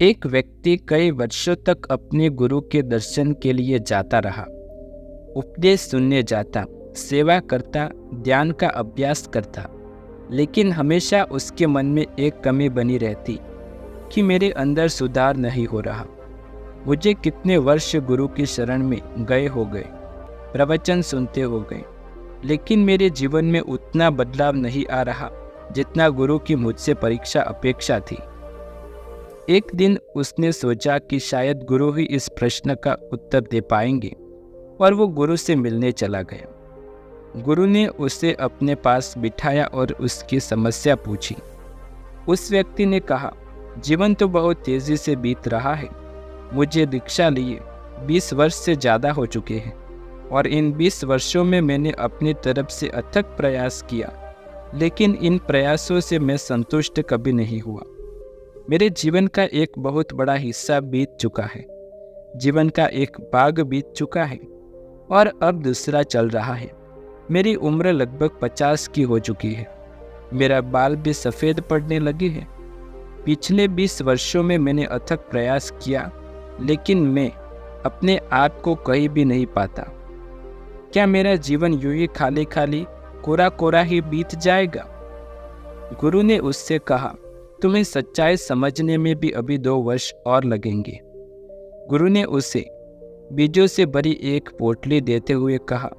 एक व्यक्ति कई वर्षों तक अपने गुरु के दर्शन के लिए जाता रहा। उपदेश सुनने जाता, सेवा करता, ध्यान का अभ्यास करता, लेकिन हमेशा उसके मन में एक कमी बनी रहती कि मेरे अंदर सुधार नहीं हो रहा। मुझे कितने वर्ष गुरु की शरण में गए हो गए, प्रवचन सुनते हो गए, लेकिन मेरे जीवन में उतना बदलाव नहीं आ रहा जितना गुरु की मुझसे परीक्षा अपेक्षा थी। एक दिन उसने सोचा कि शायद गुरु ही इस प्रश्न का उत्तर दे पाएंगे और वो गुरु से मिलने चला गया। गुरु ने उसे अपने पास बिठाया और उसकी समस्या पूछी। उस व्यक्ति ने कहा, जीवन तो बहुत तेजी से बीत रहा है। मुझे दीक्षा लिए 20 वर्ष से ज़्यादा हो चुके हैं और इन 20 वर्षों में मैंने अपनी तरफ से अथक प्रयास किया, लेकिन इन प्रयासों से मैं संतुष्ट कभी नहीं हुआ। मेरे जीवन का एक बहुत बड़ा हिस्सा बीत चुका है, जीवन का एक भाग बीत चुका है और अब दूसरा चल रहा है। मेरी उम्र लगभग 50 की हो चुकी है। मेरा बाल भी सफ़ेद पड़ने लगे हैं। पिछले 20 वर्षों में मैंने अथक प्रयास किया, लेकिन मैं अपने आप को कहीं भी नहीं पाता। क्या मेरा जीवन यूं ही खाली खाली कोरा कोरा ही बीत जाएगा? गुरु ने उससे कहा, तुम्हें सच्चाई समझने में भी अभी 2 वर्ष और लगेंगे। गुरु ने उसे बीजों से भरी एक पोटली देते हुए कहा,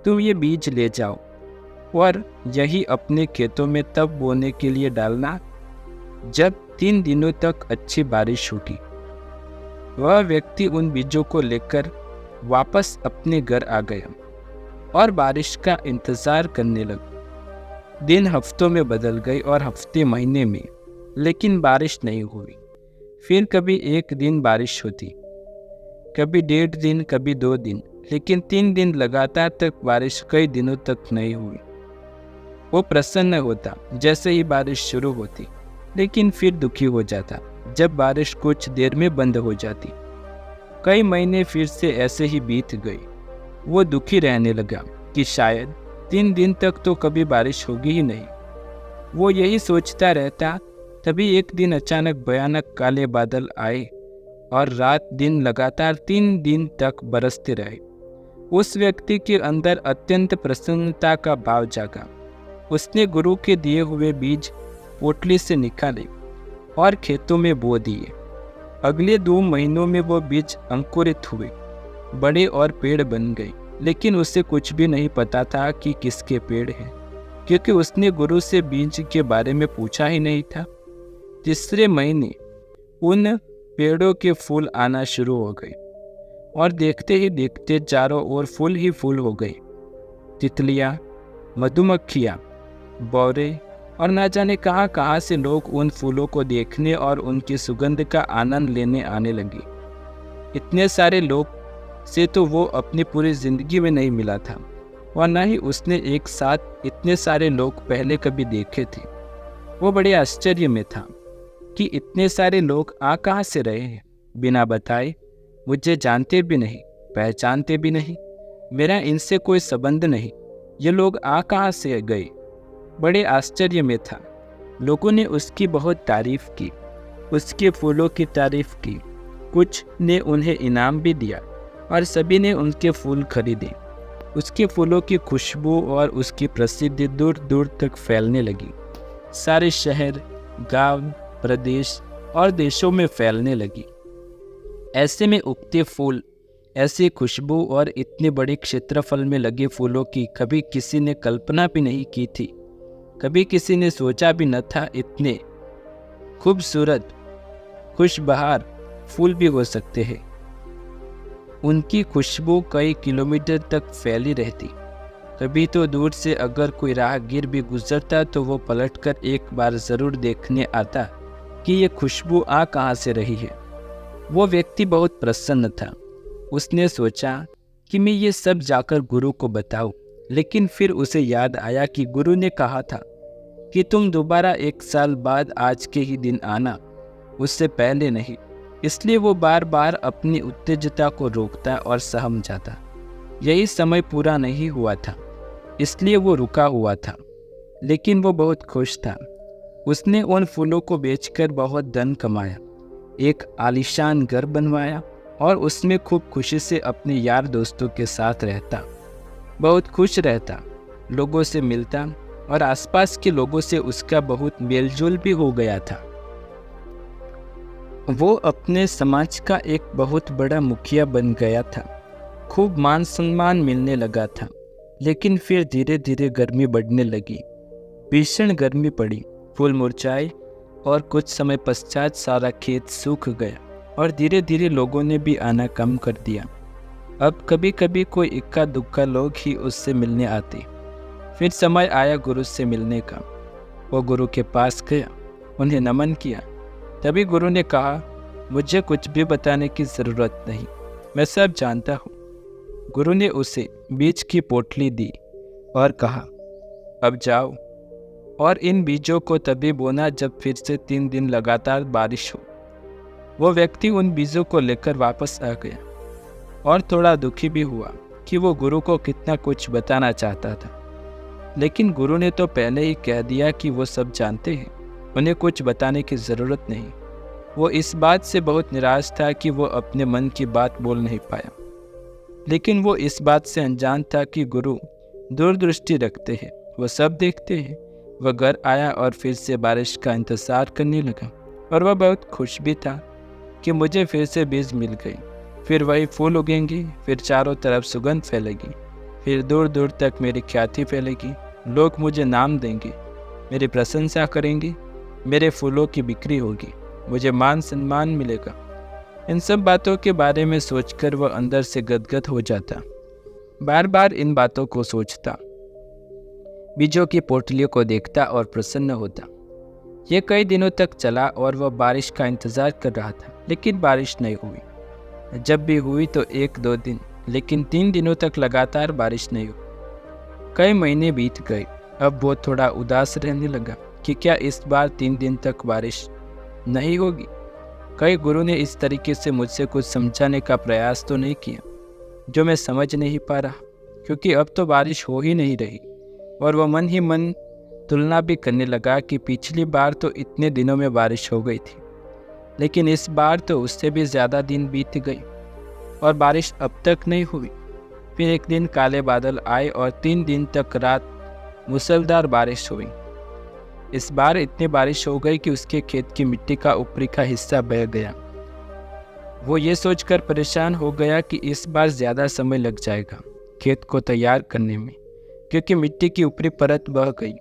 तुम ये बीज ले जाओ और यही अपने खेतों में तब बोने के लिए डालना जब 3 दिनों तक अच्छी बारिश होगी। वह व्यक्ति उन बीजों को लेकर वापस अपने घर आ गया और बारिश का इंतजार करने लगा। दिन हफ्तों में बदल गए और हफ्ते महीने में, लेकिन बारिश नहीं हुई। फिर कभी 1 दिन बारिश होती, कभी 1.5 दिन, कभी 2 दिन, लेकिन 3 दिन लगातार तक बारिश कई दिनों तक नहीं हुई। वो प्रसन्न होता जैसे ही बारिश शुरू होती, लेकिन फिर दुखी हो जाता जब बारिश कुछ देर में बंद हो जाती। कई महीने फिर से ऐसे ही बीत गए। वो दुखी रहने लगा कि शायद 3 दिन तक तो कभी बारिश होगी ही नहीं। वो यही सोचता रहता। तभी एक दिन अचानक भयानक काले बादल आए और रात दिन लगातार 3 दिन तक बरसते रहे। उस व्यक्ति के अंदर अत्यंत प्रसन्नता का भाव जागा। उसने गुरु के दिए हुए बीज पोटली से निकाले और खेतों में बो दिए। अगले 2 महीनों में वो बीज अंकुरित हुए, बड़े और पेड़ बन गए, लेकिन उसे कुछ भी नहीं पता था कि किसके पेड़ हैं, क्योंकि उसने गुरु से बीज के बारे में पूछा ही नहीं था। तीसरे महीने उन पेड़ों के फूल आना शुरू हो गए और देखते ही देखते चारों ओर फूल ही फूल हो गए। तितलियाँ, मधुमक्खियाँ, भौरे और ना जाने कहाँ कहाँ से लोग उन फूलों को देखने और उनकी सुगंध का आनंद लेने आने लगे। इतने सारे लोग से तो वो अपनी पूरी जिंदगी में नहीं मिला था और न ही उसने एक साथ इतने सारे लोग पहले कभी देखे थे। वो बड़े आश्चर्य में था कि इतने सारे लोग आ कहाँ से रहे हैं, बिना बताए। मुझे जानते भी नहीं, पहचानते भी नहीं, मेरा इनसे कोई संबंध नहीं। ये लोग आ कहाँ से गए? बड़े आश्चर्य में था। लोगों ने उसकी बहुत तारीफ की, उसके फूलों की तारीफ की। कुछ ने उन्हें इनाम भी दिया और सभी ने उनके फूल खरीदे। उसके फूलों की खुशबू और उसकी प्रसिद्धि दूर दूर तक फैलने लगी। सारे शहर, गांव, प्रदेश और देशों में फैलने लगी। ऐसे में उगते फूल, ऐसी खुशबू और इतने बड़े क्षेत्रफल में लगे फूलों की कभी किसी ने कल्पना भी नहीं की थी। कभी किसी ने सोचा भी न था इतने खूबसूरत, खुशबहार फूल भी हो सकते हैं। उनकी खुशबू कई किलोमीटर तक फैली रहती। कभी तो दूर से अगर कोई राहगीर भी गुजरता तो वो पलटकर एक बार ज़रूर देखने आता कि ये खुशबू आ कहाँ से रही है। वो व्यक्ति बहुत प्रसन्न था। उसने सोचा कि मैं ये सब जाकर गुरु को बताऊं, लेकिन फिर उसे याद आया कि गुरु ने कहा था कि तुम दोबारा 1 साल बाद आज के ही दिन आना, उससे पहले नहीं। इसलिए वो बार बार अपनी उत्तेजता को रोकता और सहम जाता। यही समय पूरा नहीं हुआ था, इसलिए वो रुका हुआ था, लेकिन वो बहुत खुश था। उसने उन फूलों को बेचकर बहुत धन कमाया। एक आलीशान घर बनवाया और उसमें खूब खुशी से अपने यार दोस्तों के साथ रहता। बहुत खुश रहता, लोगों से मिलता और आसपास के लोगों से उसका बहुत मेलजोल भी हो गया था। वो अपने समाज का एक बहुत बड़ा मुखिया बन गया था। खूब मान सम्मान मिलने लगा था। लेकिन फिर धीरे धीरे गर्मी बढ़ने लगी। भीषण गर्मी पड़ी, फूल मुरझाए और कुछ समय पश्चात सारा खेत सूख गया और धीरे धीरे लोगों ने भी आना कम कर दिया। अब कभी कभी कोई इक्का दुक्का लोग ही उससे मिलने आते। फिर समय आया गुरु से मिलने का। वो गुरु के पास गया, उन्हें नमन किया। तभी गुरु ने कहा, मुझे कुछ भी बताने की ज़रूरत नहीं, मैं सब जानता हूँ। गुरु ने उसे बीज की पोटली दी और कहा, अब जाओ और इन बीजों को तभी बोना जब फिर से 3 दिन लगातार बारिश हो। वो व्यक्ति उन बीजों को लेकर वापस आ गया और थोड़ा दुखी भी हुआ कि वो गुरु को कितना कुछ बताना चाहता था। लेकिन गुरु ने तो पहले ही कह दिया कि वो सब जानते हैं, उन्हें कुछ बताने की ज़रूरत नहीं। वो इस बात से बहुत निराश था कि वो अपने मन की बात बोल नहीं पाया। लेकिन वो इस बात से अनजान था कि गुरु दूरदृष्टि रखते हैं, वो सब देखते हैं। वह घर आया और फिर से बारिश का इंतज़ार करने लगा और वह बहुत खुश भी था कि मुझे फिर से बीज मिल गई। फिर वही फूल उगेंगे, फिर चारों तरफ सुगंध फैलेगी, फिर दूर दूर तक मेरी ख्याति फैलेगी। लोग मुझे नाम देंगे, मेरी प्रशंसा करेंगे, मेरे फूलों की बिक्री होगी, मुझे मान सम्मान मिलेगा। इन सब बातों के बारे में सोचकर वह अंदर से गदगद हो जाता। बार बार इन बातों को सोचता, बीजों की पोटलियों को देखता और प्रसन्न होता। ये कई दिनों तक चला और वह बारिश का इंतज़ार कर रहा था, लेकिन बारिश नहीं हुई। जब भी हुई तो 1-2 दिन, लेकिन 3 दिनों तक लगातार बारिश नहीं हुई। कई महीने बीत गए। अब वो थोड़ा उदास रहने लगा कि क्या इस बार 3 दिन तक बारिश नहीं होगी। कई गुरु ने इस तरीके से मुझसे कुछ समझाने का प्रयास तो नहीं किया जो मैं समझ नहीं पा रहा, क्योंकि अब तो बारिश हो ही नहीं रही। और वह मन ही मन तुलना भी करने लगा कि पिछली बार तो इतने दिनों में बारिश हो गई थी, लेकिन इस बार तो उससे भी ज़्यादा दिन बीत गई और बारिश अब तक नहीं हुई। फिर एक दिन काले बादल आए और 3 दिन तक रात मूसलाधार बारिश हुई। इस बार इतनी बारिश हो गई कि उसके खेत की मिट्टी का ऊपरी का हिस्सा बह गया। वो ये सोचकर परेशान हो गया कि इस बार ज़्यादा समय लग जाएगा खेत को तैयार करने में, क्योंकि मिट्टी की ऊपरी परत बह गई।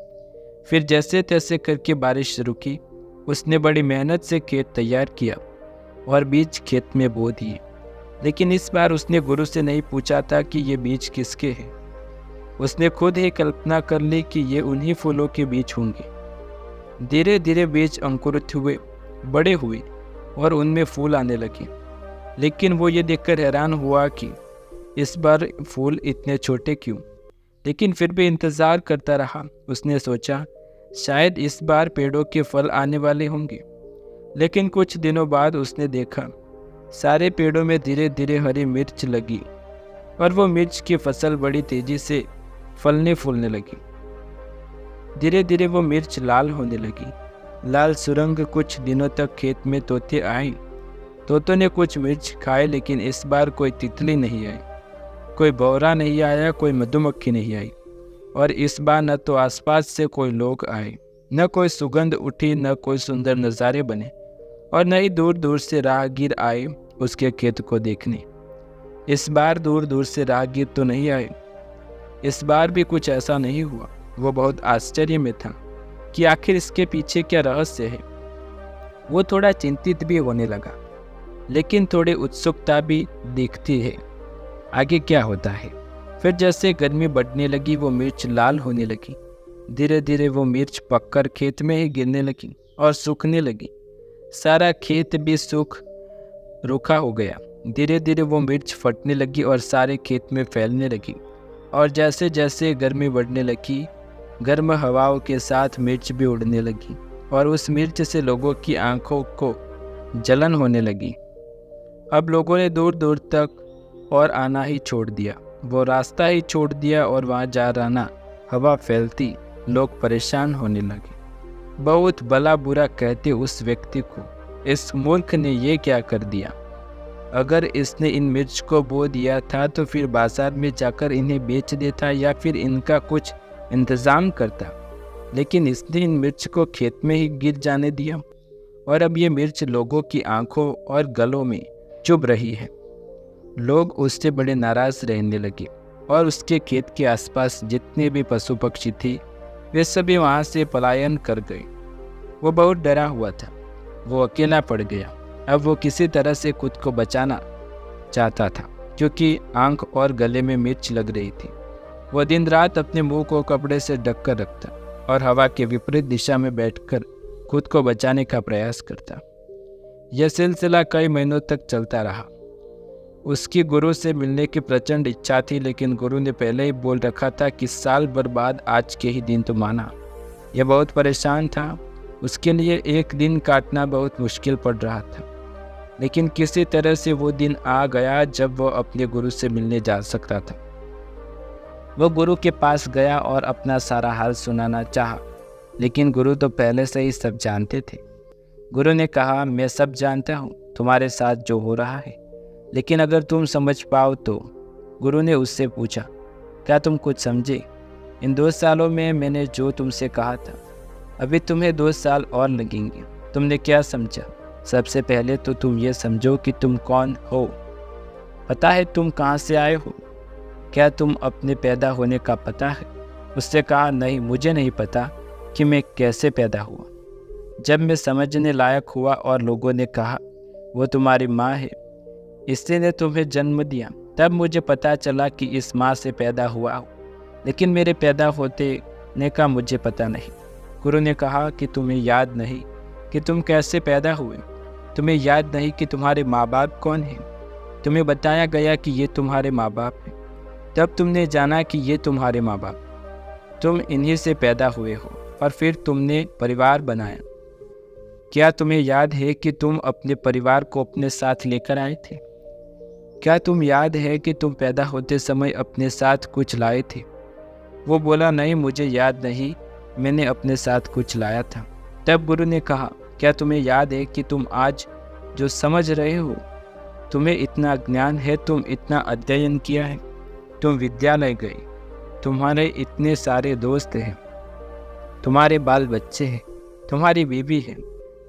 फिर जैसे तैसे करके बारिश रुकी। उसने बड़ी मेहनत से खेत तैयार किया और बीज खेत में बो दिए। लेकिन इस बार उसने गुरु से नहीं पूछा था कि ये बीज किसके हैं। उसने खुद ही कल्पना कर ली कि ये उन्हीं फूलों के बीज होंगे। धीरे धीरे बीज अंकुरित हुए, बड़े हुए और उनमें फूल आने लगे। लेकिन वो ये देखकर हैरान हुआ कि इस बार फूल इतने छोटे क्यों। लेकिन फिर भी इंतज़ार करता रहा। उसने सोचा शायद इस बार पेड़ों के फल आने वाले होंगे। लेकिन कुछ दिनों बाद उसने देखा सारे पेड़ों में धीरे धीरे हरी मिर्च लगी और वो मिर्च की फसल बड़ी तेज़ी से फलने फूलने लगी। धीरे धीरे वो मिर्च लाल होने लगी। लाल सुरंग। कुछ दिनों तक खेत में तोते आए। तोतों ने कुछ मिर्च खाए, लेकिन इस बार कोई तितली नहीं आई, कोई भौरा नहीं आया, कोई मधुमक्खी नहीं आई। और इस बार न तो आसपास से कोई लोग आए, न कोई सुगंध उठी, न कोई सुंदर नज़ारे बने, और न ही दूर दूर से राहगीर आए उसके खेत को देखने। इस बार दूर दूर से राहगीर तो नहीं आए। इस बार भी कुछ ऐसा नहीं हुआ। वो बहुत आश्चर्य में था कि आखिर इसके पीछे क्या रहस्य है। वो थोड़ा चिंतित भी होने लगा, लेकिन थोड़ी उत्सुकता भी दिखती है आगे क्या होता है। फिर जैसे गर्मी बढ़ने लगी वो मिर्च लाल होने लगी। धीरे धीरे वो मिर्च पककर खेत में ही गिरने लगी और सूखने लगी। सारा खेत भी सूख रूखा हो गया। धीरे धीरे वो मिर्च फटने लगी और सारे खेत में फैलने लगी। और जैसे जैसे गर्मी बढ़ने लगी, गर्म हवाओं के साथ मिर्च भी उड़ने लगी और उस मिर्च से लोगों की आंखों को जलन होने लगी। अब लोगों ने दूर दूर तक और आना ही छोड़ दिया। वो रास्ता ही छोड़ दिया और वहाँ जा रहना हवा फैलती, लोग परेशान होने लगे। बहुत भला बुरा कहते उस व्यक्ति को इस मूर्ख ने ये क्या कर दिया। अगर इसने इन मिर्च को बो दिया था तो फिर बाजार में जाकर इन्हें बेच देता या फिर इनका कुछ इंतज़ाम करता, लेकिन इसने इन मिर्च को खेत में ही गिर जाने दिया और अब ये मिर्च लोगों की आंखों और गलों में चुभ रही है। लोग उससे बड़े नाराज़ रहने लगे और उसके खेत के आसपास जितने भी पशु पक्षी थे वे सभी वहाँ से पलायन कर गए। वो बहुत डरा हुआ था, वो अकेला पड़ गया। अब वो किसी तरह से खुद को बचाना चाहता था क्योंकि आंख और गले में मिर्च लग रही थी। वो दिन रात अपने मुंह को कपड़े से ढक कर रखता और हवा के विपरीत दिशा में बैठकर खुद को बचाने का प्रयास करता। यह सिलसिला कई महीनों तक चलता रहा। उसकी गुरु से मिलने की प्रचंड इच्छा थी, लेकिन गुरु ने पहले ही बोल रखा था कि साल भर बाद आज के ही दिन तुम आना। यह बहुत परेशान था। उसके लिए एक दिन काटना बहुत मुश्किल पड़ रहा था, लेकिन किसी तरह से वो दिन आ गया जब वो अपने गुरु से मिलने जा सकता था। वो गुरु के पास गया और अपना सारा हाल सुनाना चाहा, लेकिन गुरु तो पहले से ही सब जानते थे। गुरु ने कहा, मैं सब जानता हूँ तुम्हारे साथ जो हो रहा है, लेकिन अगर तुम समझ पाओ तो। गुरु ने उससे पूछा, क्या तुम कुछ समझे? इन 2 सालों में मैंने जो तुमसे कहा था, अभी तुम्हें 2 साल और लगेंगे। तुमने क्या समझा? सबसे पहले तो तुम ये समझो कि तुम कौन हो। पता है तुम कहाँ से आए हो? क्या तुम अपने पैदा होने का पता है? उससे कहा, नहीं, मुझे नहीं पता कि मैं कैसे पैदा हुआ। जब मैं समझने लायक हुआ और लोगों ने कहा वो तुम्हारी माँ है, इसी ने तुम्हें जन्म दिया, तब मुझे पता चला कि इस माँ से पैदा हुआ हूँ, लेकिन मेरे पैदा होने का मुझे पता नहीं। गुरु ने कहा कि तुम्हें याद नहीं कि तुम कैसे पैदा हुए, तुम्हें याद नहीं कि तुम्हारे माँ बाप कौन हैं। तुम्हें बताया गया कि ये तुम्हारे माँ बाप हैं, तब तुमने जाना कि ये तुम्हारे माँ बाप, तुम इन्हीं से पैदा हुए हो और फिर तुमने परिवार बनाया। क्या तुम्हें याद है कि तुम अपने परिवार को अपने साथ लेकर आए थे? क्या तुम याद है कि तुम पैदा होते समय अपने साथ कुछ लाए थे? वो बोला, नहीं, मुझे याद नहीं, मैंने अपने साथ कुछ लाया था। तब गुरु ने कहा, क्या तुम्हें याद है कि तुम आज जो समझ रहे हो, तुम्हें इतना ज्ञान है, तुम इतना अध्ययन किया है, तुम विद्यालय गए, तुम्हारे इतने सारे दोस्त हैं, तुम्हारे बाल बच्चे हैं, तुम्हारी बीवी है,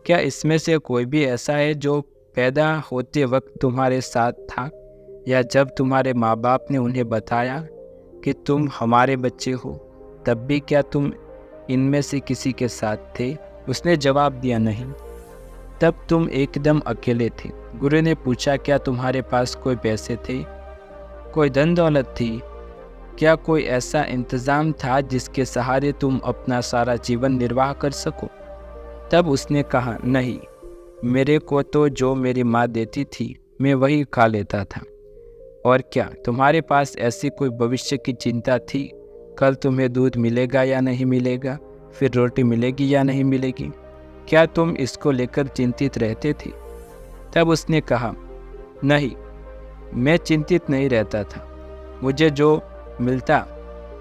क्या इसमें से कोई भी ऐसा है जो पैदा होते वक्त तुम्हारे साथ था, या जब तुम्हारे माँ बाप ने उन्हें बताया कि तुम हमारे बच्चे हो तब भी क्या तुम इनमें से किसी के साथ थे? उसने जवाब दिया, नहीं। तब तुम एकदम अकेले थे। गुरु ने पूछा, क्या तुम्हारे पास कोई पैसे थे, कोई धन दौलत थी? क्या कोई ऐसा इंतज़ाम था जिसके सहारे तुम अपना सारा जीवन निर्वाह कर सको? तब उसने कहा, नहीं, मेरे को तो जो मेरी माँ देती थी मैं वही खा लेता था। और क्या तुम्हारे पास ऐसी कोई भविष्य की चिंता थी? कल तुम्हें दूध मिलेगा या नहीं मिलेगा, फिर रोटी मिलेगी या नहीं मिलेगी? क्या तुम इसको लेकर चिंतित रहते थे? तब उसने कहा, नहीं, मैं चिंतित नहीं रहता था। मुझे जो मिलता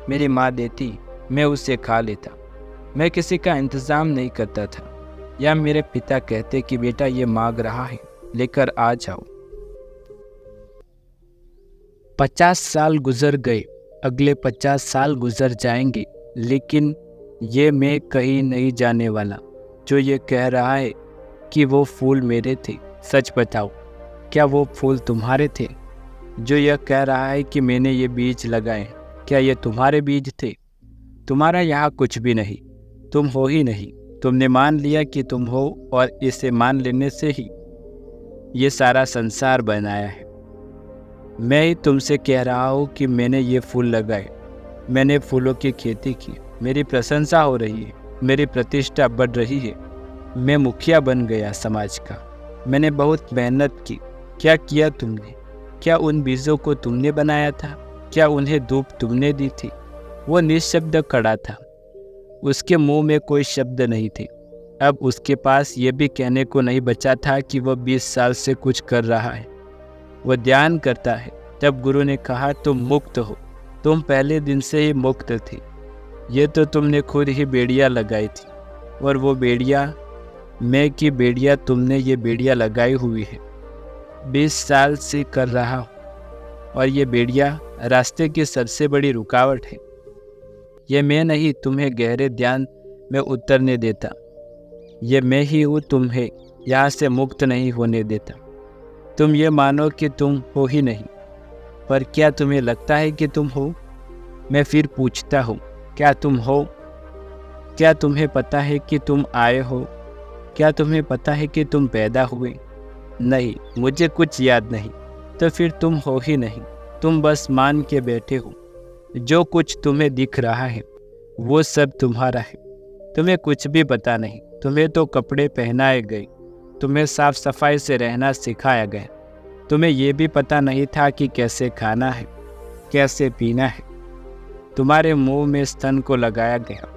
मेरी माँ देती, मैं उसे खा लेता। मैं किसी का इंतज़ाम नहीं करता था, या मेरे पिता कहते कि बेटा ये मांग रहा है, लेकर आ जाओ। 50 साल गुजर गए, अगले 50 साल गुजर जाएंगे, लेकिन ये मैं कहीं नहीं जाने वाला। जो ये कह रहा है कि वो फूल मेरे थे, सच बताओ, क्या वो फूल तुम्हारे थे? जो यह कह रहा है कि मैंने ये बीज लगाए, क्या ये तुम्हारे बीज थे? तुम्हारा यहाँ कुछ भी नहीं, तुम हो ही नहीं। तुमने मान लिया कि तुम हो, और इसे मान लेने से ही ये सारा संसार बनाया है। मैं ही तुमसे कह रहा हूँ कि मैंने ये फूल लगाए, मैंने फूलों की खेती की, मेरी प्रशंसा हो रही है, मेरी प्रतिष्ठा बढ़ रही है, मैं मुखिया बन गया समाज का। मैंने बहुत मेहनत की। क्या किया तुमने? क्या उन बीजों को तुमने बनाया था? क्या उन्हें धूप तुमने दी थी? वो निःशब्द खड़ा था, उसके मुंह में कोई शब्द नहीं थे। अब उसके पास ये भी कहने को नहीं बचा था कि वह 20 साल से कुछ कर रहा है, वह ध्यान करता है। तब गुरु ने कहा, तुम मुक्त हो, तुम पहले दिन से ही मुक्त थे। ये तो तुमने खुद ही बेड़ियाँ लगाई थी, और वो बेड़ियाँ मैं की बेड़िया तुमने ये बेड़िया लगाई हुई है, 20 साल से कर रहा हूँ और ये बेड़िया रास्ते की सबसे बड़ी रुकावट है। ये मैं नहीं तुम्हें गहरे ध्यान में उतरने देता। ये मैं ही हूँ तुम्हें यहाँ से मुक्त नहीं होने देता। तुम ये मानो कि तुम हो ही नहीं, पर क्या तुम्हें लगता है कि तुम हो? मैं फिर पूछता हूँ, क्या तुम हो? क्या तुम्हें पता है कि तुम आए हो? क्या तुम्हें पता है कि तुम पैदा हुए? नहीं, मुझे कुछ याद नहीं। तो फिर तुम हो ही नहीं, तुम बस मान के बैठे हो। जो कुछ तुम्हें दिख रहा है वो सब तुम्हारा है। तुम्हें कुछ भी पता नहीं। तुम्हें तो कपड़े पहनाए गए, तुम्हें साफ सफाई से रहना सिखाया गया। तुम्हें ये भी पता नहीं था कि कैसे खाना है, कैसे पीना है। तुम्हारे मुंह में स्तन को लगाया गया,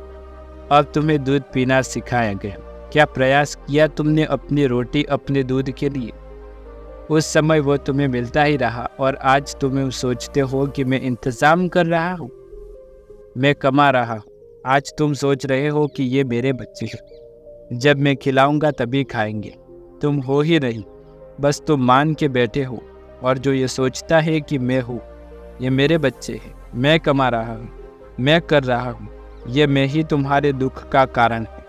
अब तुम्हें दूध पीना सिखाया गया। क्या प्रयास किया तुमने अपनी रोटी अपने दूध के लिए? उस समय वो तुम्हें मिलता ही रहा और आज तुम्हें सोचते हो कि मैं इंतज़ाम कर रहा हूँ, मैं कमा रहा हूँ। आज तुम सोच रहे हो कि ये मेरे बच्चे हैं, जब मैं खिलाऊंगा तभी खाएंगे। तुम हो ही नहीं, बस तुम मान के बैठे हो। और जो ये सोचता है कि मैं हूँ, ये मेरे बच्चे हैं, मैं कमा रहा हूँ, मैं कर रहा हूँ, ये मैं ही तुम्हारे दुख का कारण है।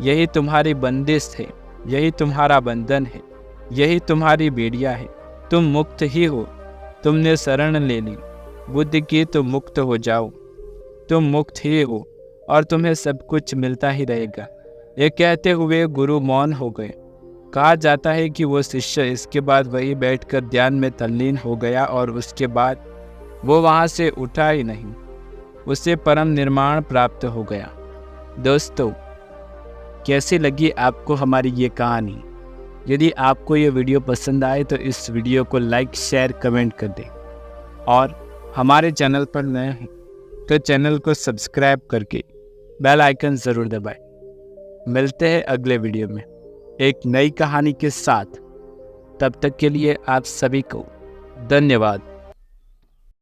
यही तुम्हारी बंदिश है, यही तुम्हारा बंधन है, यही तुम्हारी बेड़िया है। तुम मुक्त ही हो। तुमने शरण ले ली बुद्धि की तो मुक्त हो जाओ। तुम मुक्त ही हो और तुम्हें सब कुछ मिलता ही रहेगा। ये कहते हुए गुरु मौन हो गए। कहा जाता है कि वो शिष्य इसके बाद वही बैठकर ध्यान में तल्लीन हो गया और उसके बाद वो वहाँ से उठा ही नहीं। उसे परम निर्माण प्राप्त हो गया। दोस्तों, कैसी लगी आपको हमारी ये कहानी? यदि आपको ये वीडियो पसंद आए तो इस वीडियो को लाइक, शेयर, कमेंट कर दें और हमारे चैनल पर नए हैं तो चैनल को सब्सक्राइब करके बेल आइकन ज़रूर दबाएं। मिलते हैं अगले वीडियो में एक नई कहानी के साथ। तब तक के लिए आप सभी को धन्यवाद।